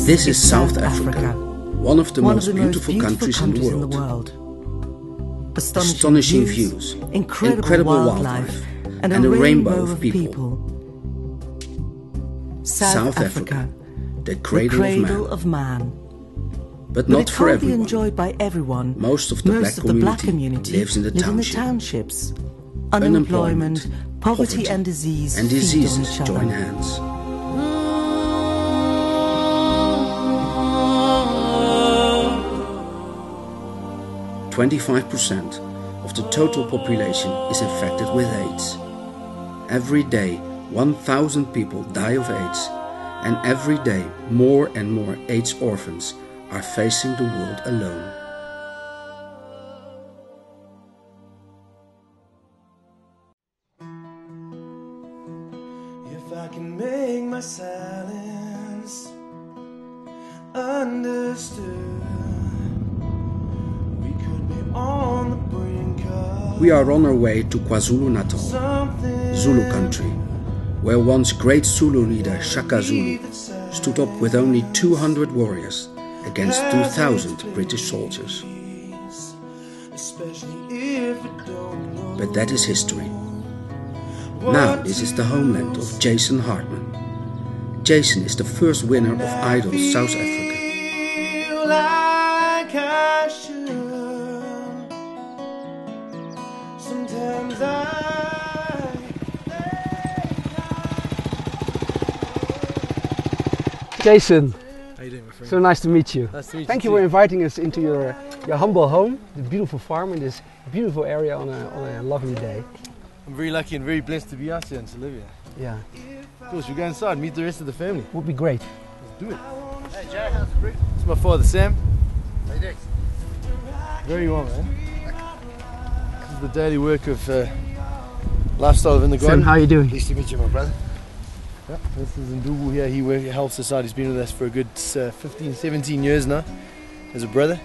This is South Africa, one of the most beautiful countries in the world. Astonishing views, incredible wildlife, and a rainbow of people. South Africa, the cradle of man. But not for everyone. Enjoyed by everyone. Most of the black community lives in the townships. Unemployment, poverty and diseases join hands. "25% of the total population is infected with AIDS. Every day, 1,000 people die of AIDS, and every day more and more AIDS orphans are facing the world alone." If I can make my silence understood, we could be on the brink of. We are on our way to KwaZulu-Natal, Zulu country, where once great Zulu leader Shaka Zulu stood up with only 200 warriors against 2,000 British soldiers. But that is history. Now this is the homeland of Jason Hartman. Jason is the first winner of Idol South Africa. Jason, how you doing, my friend? So nice to meet you. Nice to meet you. Thank you for inviting us into your humble home, the beautiful farm in this beautiful area on a lovely day. I'm very lucky and very blessed to be out here in Bolivia. Yeah. Of course, we go inside, meet the rest of the family. Would be great. Let's do it. Hey Jay, how's the fruit? It's my father Sam. How you doing? Very well, man. This is the daily work of lifestyle in the garden. Sam, how are you doing? Nice to meet you, my brother. Yeah, this is Ndugu here. He helps us out. He's been with us for a good 15, 17 years now as a brother.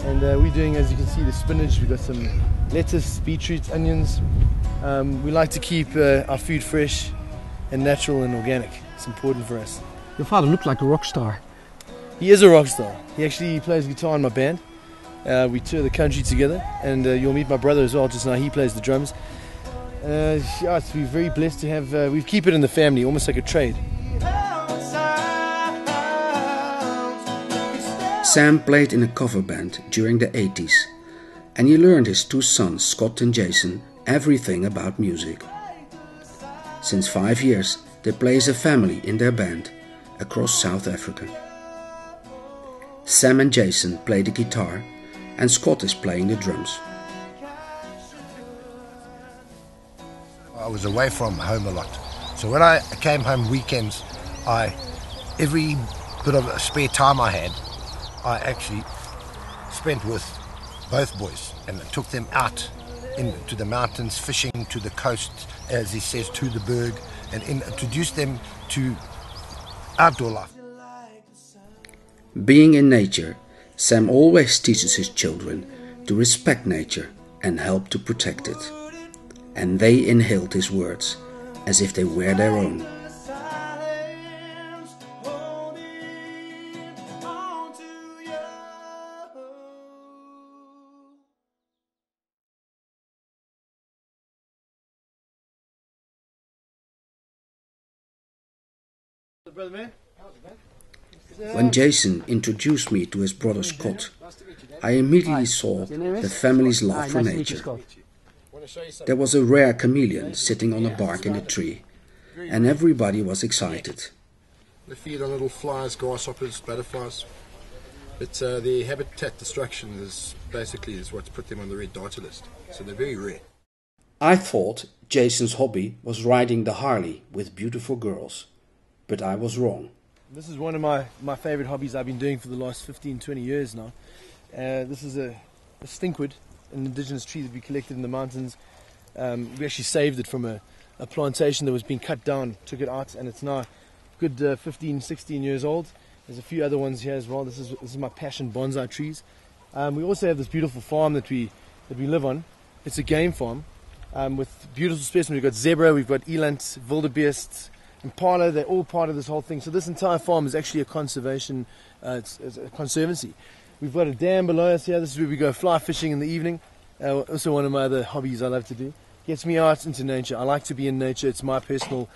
And we're doing, as you can see, the spinach. We've got some lettuce, beetroots, onions. We like to keep our food fresh and natural and organic. It's important for us. Your father looked like a rock star. He is a rock star. He actually plays guitar in my band. We tour the country together, and you'll meet my brother as well just now. He plays the drums. Yeah, we're very blessed to have, we keep it in the family, almost like a trade. Sam played in a cover band during the 80s, and he learned his two sons, Scott and Jason, everything about music. Since 5 years, they play as a family in their band across South Africa. Sam and Jason play the guitar, and Scott is playing the drums. I was away from home a lot, so when I came home weekends, every bit of spare time I had, I actually spent with both boys, and I took them out into the mountains, fishing, to the coast, as he says, to the Berg, and introduced them to outdoor life. Being in nature, Sam always teaches his children to respect nature and help to protect it. And they inhaled his words as if they were their own. When Jason introduced me to his brother Scott, I immediately saw the family's love for nature. There was a rare chameleon sitting on a bark in a tree, and everybody was excited. They feed on little flies, grasshoppers, butterflies. But the habitat destruction is what's put them on the red data list. So they're very rare. I thought Jason's hobby was riding the Harley with beautiful girls, but I was wrong. This is one of my favorite hobbies I've been doing for the last 15, 20 years now. This is a stinkwood, an indigenous tree that we collected in the mountains. We actually saved it from a plantation that was being cut down, took it out, and it's now good 15, 16 years old. There's a few other ones here as well. This is my passion bonsai trees. We also have this beautiful farm that we live on. It's a game farm with beautiful specimens. We've got zebra, we've got eland, wildebeest, Impala, they're all part of this whole thing. So this entire farm is actually a conservation, it's a conservancy. We've got a dam below us here. This is where we go fly fishing in the evening. Also one of my other hobbies I love to do. Gets me out into nature. I like to be in nature. It's my personal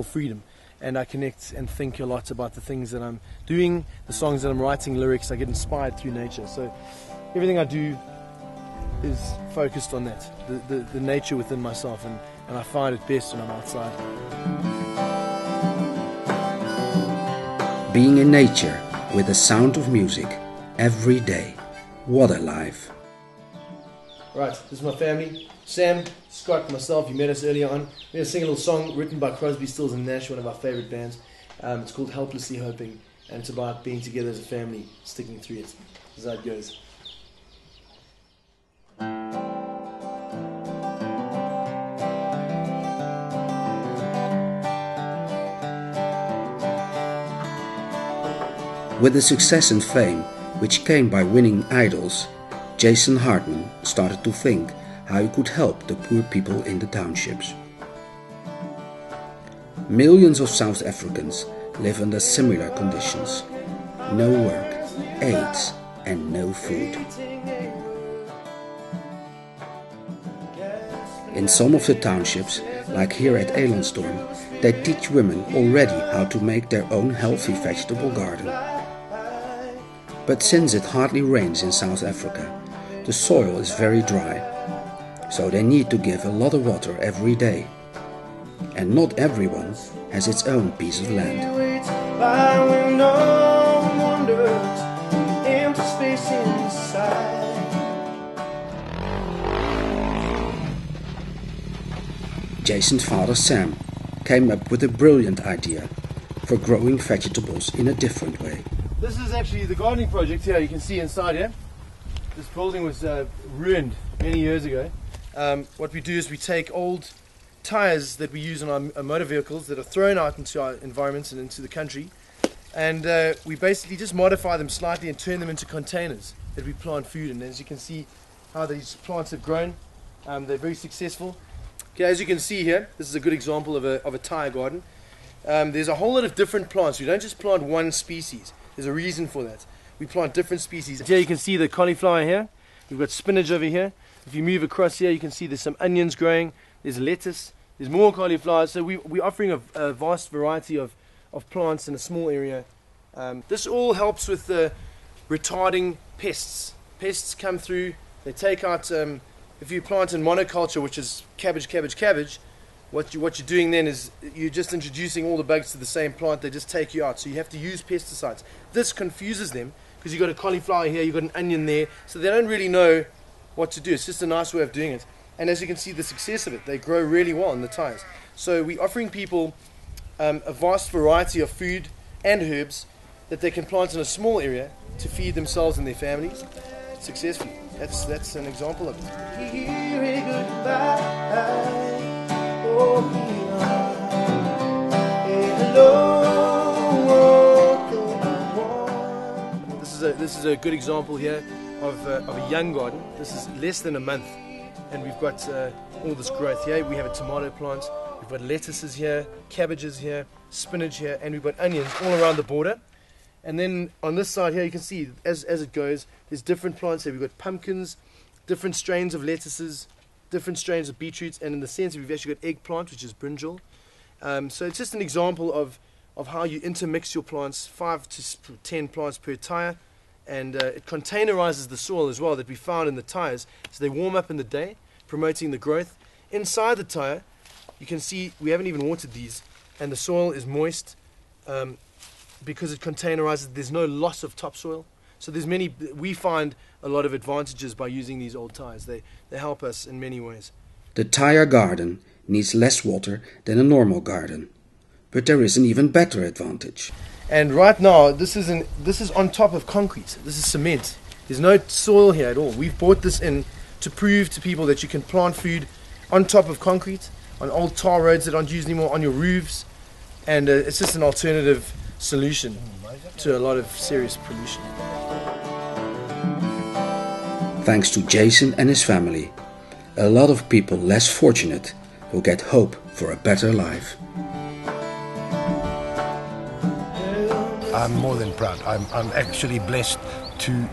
freedom. And I connect and think a lot about the things that I'm doing, the songs that I'm writing, lyrics. I get inspired through nature. So everything I do is focused on that, the nature within myself, and I find it best when I'm outside. Being in nature with the sound of music every day. What a life. Right, this is my family. Sam, Scott, myself, you met us earlier on. We're going to sing a little song written by Crosby, Stills and Nash, one of our favourite bands. It's called Helplessly Hoping, and it's about being together as a family, sticking through it. This is how it goes. With the success and fame which came by winning idols, Jason Hartman started to think how he could help the poor people in the townships. Millions of South Africans live under similar conditions. No work, AIDS and no food. In some of the townships, like here at Elandstorm, they teach women already how to make their own healthy vegetable garden. But since it hardly rains in South Africa, the soil is very dry, so they need to give a lot of water every day. And not everyone has its own piece of land. Jason's father Sam came up with a brilliant idea for growing vegetables in a different way. This is actually the gardening project here. You can see inside here. This building was ruined many years ago. What we do is we take old tires that we use on our motor vehicles that are thrown out into our environments and into the country, and we basically just modify them slightly and turn them into containers that we plant food in. As you can see how these plants have grown, they're very successful. Okay, as you can see here, this is a good example of a tire garden. There's a whole lot of different plants. We don't just plant one species. There's a reason for that. We plant different species. Here you can see the cauliflower here. We've got spinach over here. If you move across here, you can see there's some onions growing. There's lettuce. There's more cauliflower. So we're offering a vast variety of plants in a small area. This all helps with retarding pests. Pests come through. They take out, if you plant in monoculture, which is cabbage, what you're doing then is you're just introducing all the bugs to the same plant. They just take you out. So you have to use pesticides. This confuses them because you've got a cauliflower here, you've got an onion there, so they don't really know what to do. It's just a nice way of doing it. And as you can see the success of it, they grow really well in the tires. So we're offering people a vast variety of food and herbs that they can plant in a small area to feed themselves and their families successfully. That's an example of it. This is a good example here of a young garden. This is less than a month, and we've got all this growth here. We have a tomato plant, we've got lettuces here, cabbages here, spinach here, and we've got onions all around the border. And then on this side here, you can see as it goes, there's different plants here. We've got pumpkins, different strains of lettuces, different strains of beetroots, and in the centre we've actually got eggplant, which is brinjal. So it's just an example of how you intermix your plants, 5 to 10 plants per tire, and it containerizes the soil as well that we found in the tires, so they warm up in the day, promoting the growth. Inside the tire, you can see we haven't even watered these, and the soil is moist because it containerizes. There's no loss of topsoil. So we find a lot of advantages by using these old tires. They help us in many ways. The tire garden needs less water than a normal garden, but there is an even better advantage. And right now, this is on top of concrete. This is cement. There's no soil here at all. We've brought this in to prove to people that you can plant food on top of concrete, on old tar roads that aren't used anymore, on your roofs, and it's just an alternative solution to a lot of serious pollution. Thanks to Jason and his family, a lot of people less fortunate will get hope for a better life. I'm more than proud. I'm actually blessed to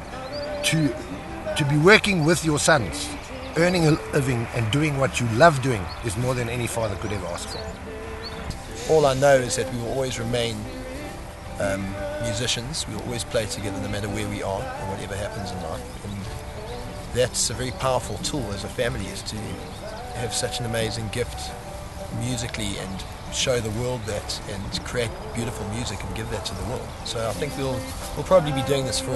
be working with your sons. Earning a living and doing what you love doing is more than any father could ever ask for. All I know is that we will always remain musicians. We will always play together no matter where we are or whatever happens in life. And that's a very powerful tool as a family, is to have such an amazing gift musically and show the world that and create beautiful music and give that to the world. So I think we'll probably be doing this for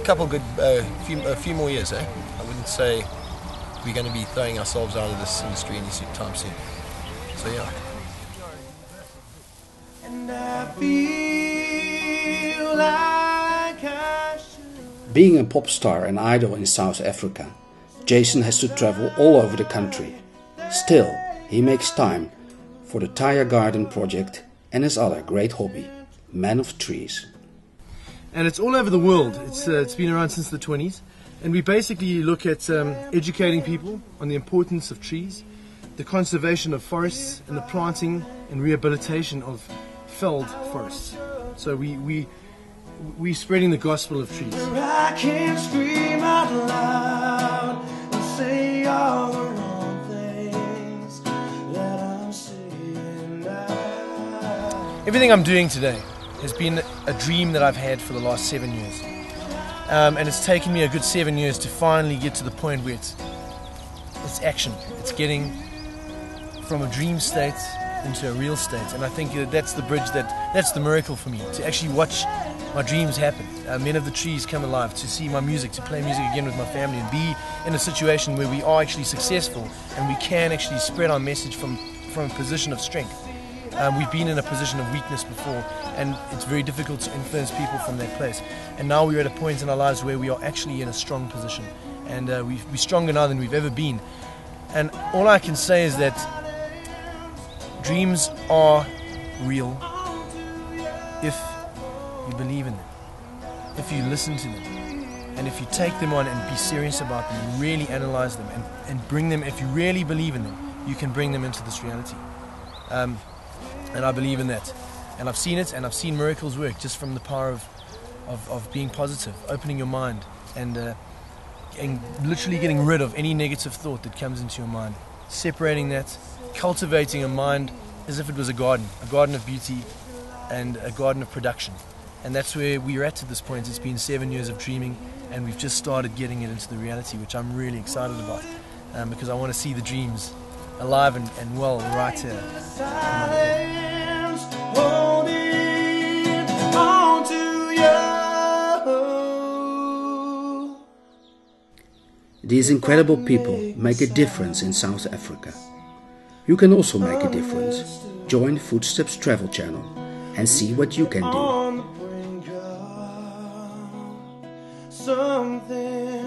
a few more years. I wouldn't say we're going to be throwing ourselves out of this industry anytime soon. So yeah. Being a pop star and idol in South Africa, Jason has to travel all over the country. Still, he makes time for the Tire Garden project and his other great hobby, Man of Trees. And it's all over the world. It's been around since the 20s. And we basically look at educating people on the importance of trees, the conservation of forests, and the planting and rehabilitation of felled forests. So we're spreading the gospel of trees. I can't scream out loud and say all the wrong things that I'm saying now. Everything I'm doing today has been a dream that I've had for the last 7 years. And it's taken me a good 7 years to finally get to the point where it's action. It's getting from a dream state into a real state. And I think that's the bridge, that's the miracle for me, to actually watch my dreams happen. Men of the Trees come alive, to see my music, to play music again with my family, and be in a situation where we are actually successful and we can actually spread our message from a position of strength. We've been in a position of weakness before, and it's very difficult to influence people from that place. And now we're at a point in our lives where we are actually in a strong position, and we're stronger now than we've ever been. And all I can say is that dreams are real if you believe in them, if you listen to them, and if you take them on and be serious about them and really analyze them and bring them. If you really believe in them, you can bring them into this reality. And I believe in that, and I've seen it, and I've seen miracles work just from the power of being positive, opening your mind, and literally getting rid of any negative thought that comes into your mind, separating that, cultivating a mind as if it was a garden of beauty and a garden of production. And that's where we're at this point. It's been 7 years of dreaming, and we've just started getting it into the reality, which I'm really excited about, because I want to see the dreams alive and well right here. These incredible people make a difference in South Africa. You can also make a difference. Join Footsteps Travel Channel and see what you can do. Something